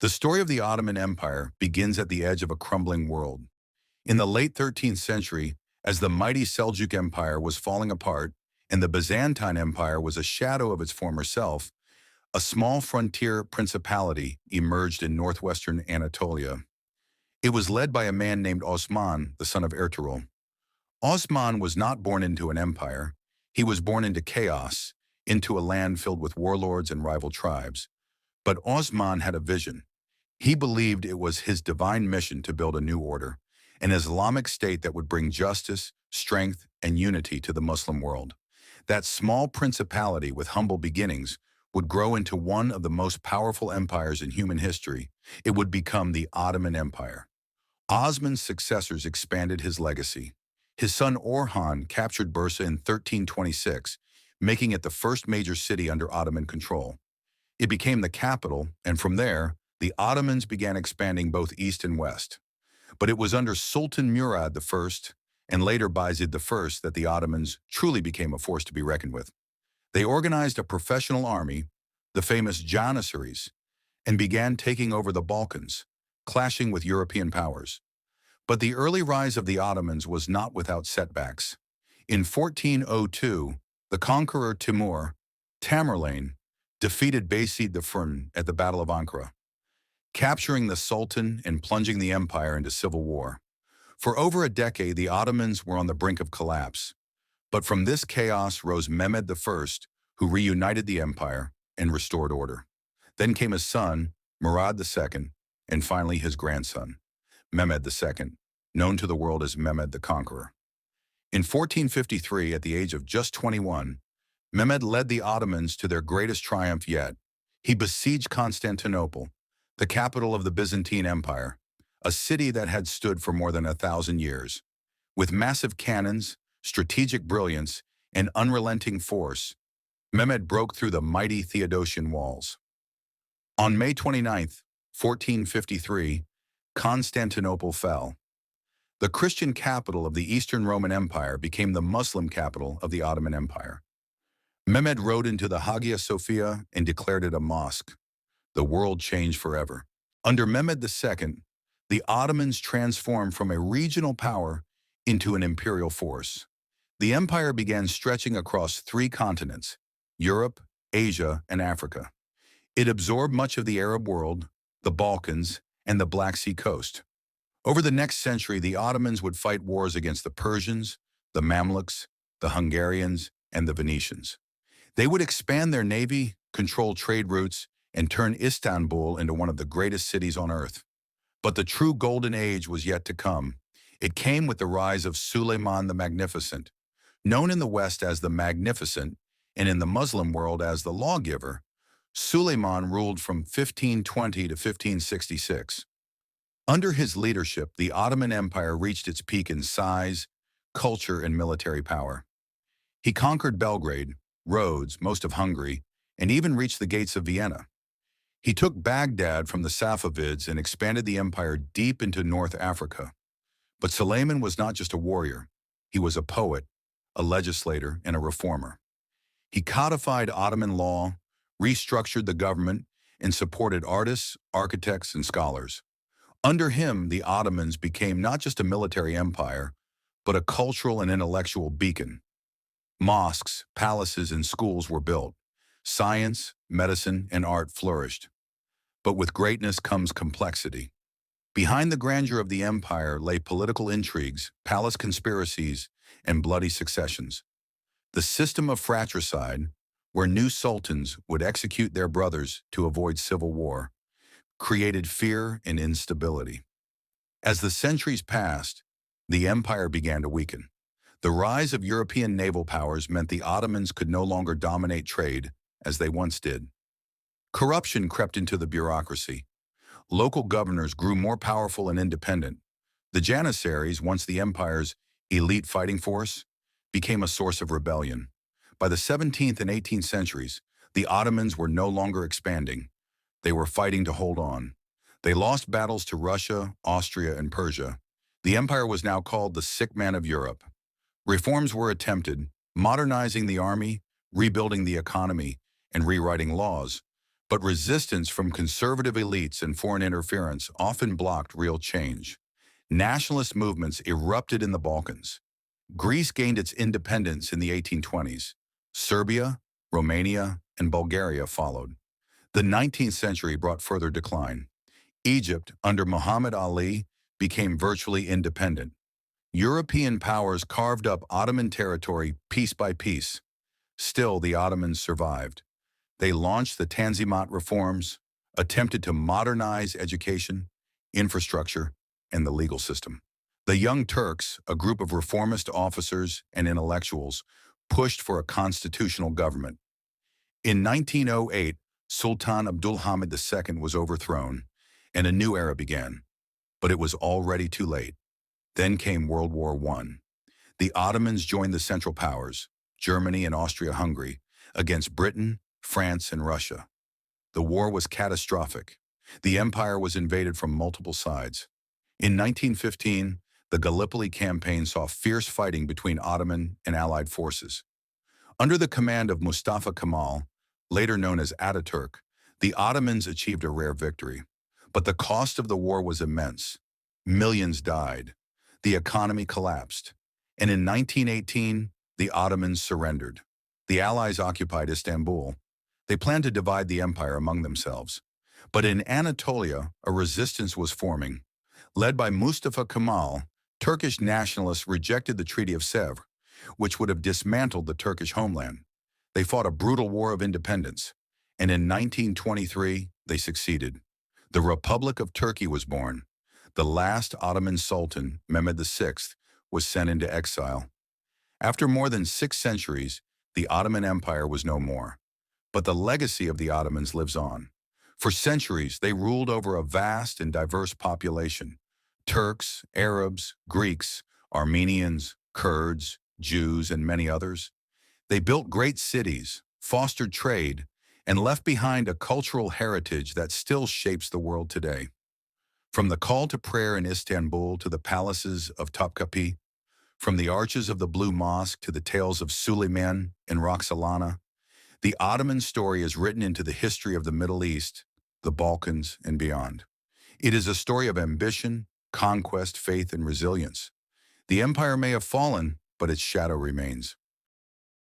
The story of the Ottoman Empire begins at the edge of a crumbling world. In the late 13th century, as the mighty Seljuk Empire was falling apart and the Byzantine Empire was a shadow of its former self, a small frontier principality emerged in northwestern Anatolia. It was led by a man named Osman, the son of Ertugrul. Osman was not born into an empire. He was born into chaos, into a land filled with warlords and rival tribes. But Osman had a vision. He believed it was his divine mission to build a new order, an Islamic state that would bring justice, strength, and unity to the Muslim world. That small principality with humble beginnings would grow into one of the most powerful empires in human history. It would become the Ottoman Empire. Osman's successors expanded his legacy. His son Orhan captured Bursa in 1326, making it the first major city under Ottoman control. It became the capital, and from there, the Ottomans began expanding both east and west. But it was under Sultan Murad I and later Bayezid I that the Ottomans truly became a force to be reckoned with. They organized a professional army, the famous Janissaries, and began taking over the Balkans, clashing with European powers. But the early rise of the Ottomans was not without setbacks. In 1402, the conqueror Tamerlane, defeated Bayezid I at the Battle of Ankara, capturing the Sultan and plunging the empire into civil war. For over a decade, the Ottomans were on the brink of collapse. But from this chaos rose Mehmed I, who reunited the empire and restored order. Then came his son, Murad II, and finally his grandson, Mehmed II, known to the world as Mehmed the Conqueror. In 1453, at the age of just 21, Mehmed led the Ottomans to their greatest triumph yet. He besieged Constantinople, the capital of the Byzantine Empire, a city that had stood for more than 1,000 years. With massive cannons, strategic brilliance, and unrelenting force, Mehmed broke through the mighty Theodosian walls. On May 29, 1453, Constantinople fell. The Christian capital of the Eastern Roman Empire became the Muslim capital of the Ottoman Empire. Mehmed rode into the Hagia Sophia and declared it a mosque. The world changed forever. Under Mehmed II, the Ottomans transformed from a regional power into an imperial force. The empire began stretching across 3 continents: Europe, Asia, and Africa. It absorbed much of the Arab world, the Balkans, and the Black Sea coast. Over the next century, the Ottomans would fight wars against the Persians, the Mamluks, the Hungarians, and the Venetians. They would expand their navy, control trade routes, and turn Istanbul into one of the greatest cities on earth. But the true golden age was yet to come. It came with the rise of Suleiman the Magnificent. Known in the West as the Magnificent and in the Muslim world as the Lawgiver, Suleiman ruled from 1520 to 1566. Under his leadership, the Ottoman Empire reached its peak in size, culture, and military power. He conquered Belgrade, Rhodes, most of Hungary, and even reached the gates of Vienna. He took Baghdad from the Safavids and expanded the empire deep into North Africa. But Suleiman was not just a warrior. He was a poet, a legislator, and a reformer. He codified Ottoman law, restructured the government, and supported artists, architects, and scholars. Under him, the Ottomans became not just a military empire, but a cultural and intellectual beacon. Mosques, palaces, and schools were built. Science, medicine, and art flourished. But with greatness comes complexity. Behind the grandeur of the empire lay political intrigues, palace conspiracies, and bloody successions. The system of fratricide, where new sultans would execute their brothers to avoid civil war, created fear and instability. As the centuries passed, the empire began to weaken. The rise of European naval powers meant the Ottomans could no longer dominate trade as they once did. Corruption crept into the bureaucracy. Local governors grew more powerful and independent. The Janissaries, once the empire's elite fighting force, became a source of rebellion. By the 17th and 18th centuries, the Ottomans were no longer expanding. They were fighting to hold on. They lost battles to Russia, Austria, and Persia. The empire was now called the sick man of Europe. Reforms were attempted, modernizing the army, rebuilding the economy, and rewriting laws. But resistance from conservative elites and foreign interference often blocked real change. Nationalist movements erupted in the Balkans. Greece gained its independence in the 1820s. Serbia, Romania, and Bulgaria followed. The 19th century brought further decline. Egypt, under Muhammad Ali, became virtually independent. European powers carved up Ottoman territory piece by piece. Still, the Ottomans survived. They launched the Tanzimat reforms, attempted to modernize education, infrastructure, and the legal system. The Young Turks, a group of reformist officers and intellectuals, pushed for a constitutional government. In 1908, Sultan Abdulhamid II was overthrown, and a new era began. But it was already too late. Then came World War I. The Ottomans joined the Central Powers, Germany and Austria-Hungary, against Britain, France, and Russia. The war was catastrophic. The empire was invaded from multiple sides. In 1915, the Gallipoli campaign saw fierce fighting between Ottoman and Allied forces. Under the command of Mustafa Kemal, later known as Ataturk, the Ottomans achieved a rare victory. But the cost of the war was immense. Millions died. The economy collapsed. And in 1918, the Ottomans surrendered. The Allies occupied Istanbul. They planned to divide the empire among themselves. But in Anatolia, a resistance was forming. Led by Mustafa Kemal, Turkish nationalists rejected the Treaty of Sèvres, which would have dismantled the Turkish homeland. They fought a brutal war of independence, and in 1923, they succeeded. The Republic of Turkey was born. The last Ottoman Sultan, Mehmed VI, was sent into exile. After more than 6 centuries, the Ottoman Empire was no more. But the legacy of the Ottomans lives on. For centuries, they ruled over a vast and diverse population. Turks, Arabs, Greeks, Armenians, Kurds, Jews, and many others. They built great cities, fostered trade, and left behind a cultural heritage that still shapes the world today. From the call to prayer in Istanbul to the palaces of Topkapi, from the arches of the Blue Mosque to the tales of Suleiman and Roxolana, the Ottoman story is written into the history of the Middle East, the Balkans, and beyond. It is a story of ambition, conquest, faith, and resilience. The empire may have fallen, but its shadow remains.